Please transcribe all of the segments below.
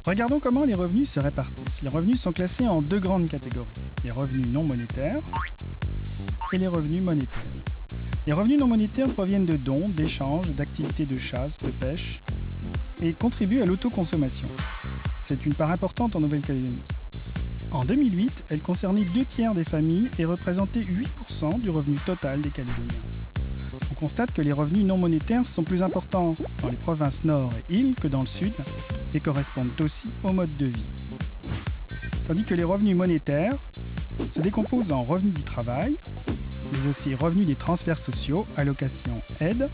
Regardons comment les revenus se répartissent. Les revenus sont classés en deux grandes catégories. Les revenus non monétaires et les revenus monétaires. Les revenus non monétaires proviennent de dons, d'échanges, d'activités de chasse, de pêche et contribuent à l'autoconsommation. C'est une part importante en Nouvelle-Calédonie. En 2008, elle concernait 2/3 des familles et représentait 8% du revenu total des Calédoniens. On constate que les revenus non monétaires sont plus importants dans les provinces nord et îles que dans le sud et correspondent aussi au mode de vie. Tandis que les revenus monétaires se décomposent en revenus du travail, mais aussi revenus des transferts sociaux, allocations, aides,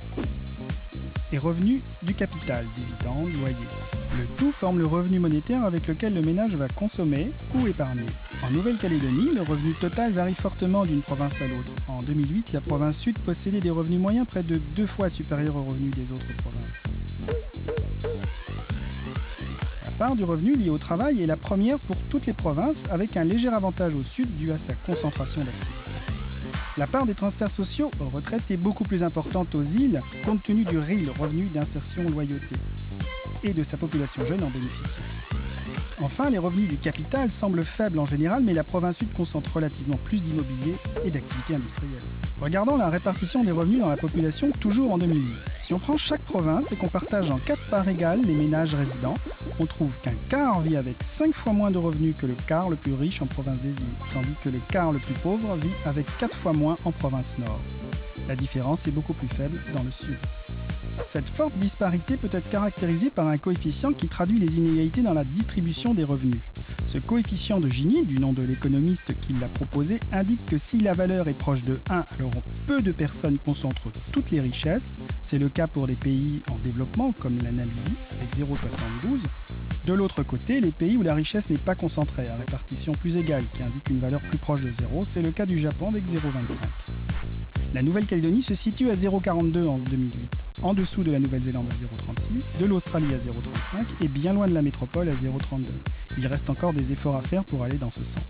et revenus du capital, dividendes, loyers. Le tout forme le revenu monétaire avec lequel le ménage va consommer ou épargner. En Nouvelle-Calédonie, le revenu total varie fortement d'une province à l'autre. En 2008, la province sud possédait des revenus moyens près de 2 fois supérieurs aux revenus des autres provinces. La part du revenu lié au travail est la première pour toutes les provinces, avec un léger avantage au sud dû à sa concentration d'actifs. La part des transferts sociaux aux retraites est beaucoup plus importante aux îles, compte tenu du RIL, revenu d'insertion loyauté, et de sa population jeune en bénéficie. Enfin, les revenus du capital semblent faibles en général, mais la province sud concentre relativement plus d'immobilier et d'activités industrielles. Regardons la répartition des revenus dans la population toujours en 2008. Si on prend chaque province et qu'on partage en 4 parts égales les ménages résidents, on trouve qu'un quart vit avec 5 fois moins de revenus que le quart le plus riche en province des îles, tandis que le quart le plus pauvre vit avec 4 fois moins en province nord. La différence est beaucoup plus faible dans le sud. Cette forte disparité peut être caractérisée par un coefficient qui traduit les inégalités dans la distribution des revenus. Ce coefficient de Gini, du nom de l'économiste qui l'a proposé, indique que si la valeur est proche de 1, alors peu de personnes concentrent toutes les richesses. C'est le cas pour les pays en développement, comme la Namibie, avec 0,72. De l'autre côté, les pays où la richesse n'est pas concentrée, à répartition plus égale, qui indique une valeur plus proche de 0, c'est le cas du Japon avec 0,25. La Nouvelle-Calédonie se situe à 0,42 en 2008, en dessous de la Nouvelle-Zélande à 0,36, de l'Australie à 0,35 et bien loin de la métropole à 0,32. Il reste encore des efforts à faire pour aller dans ce sens.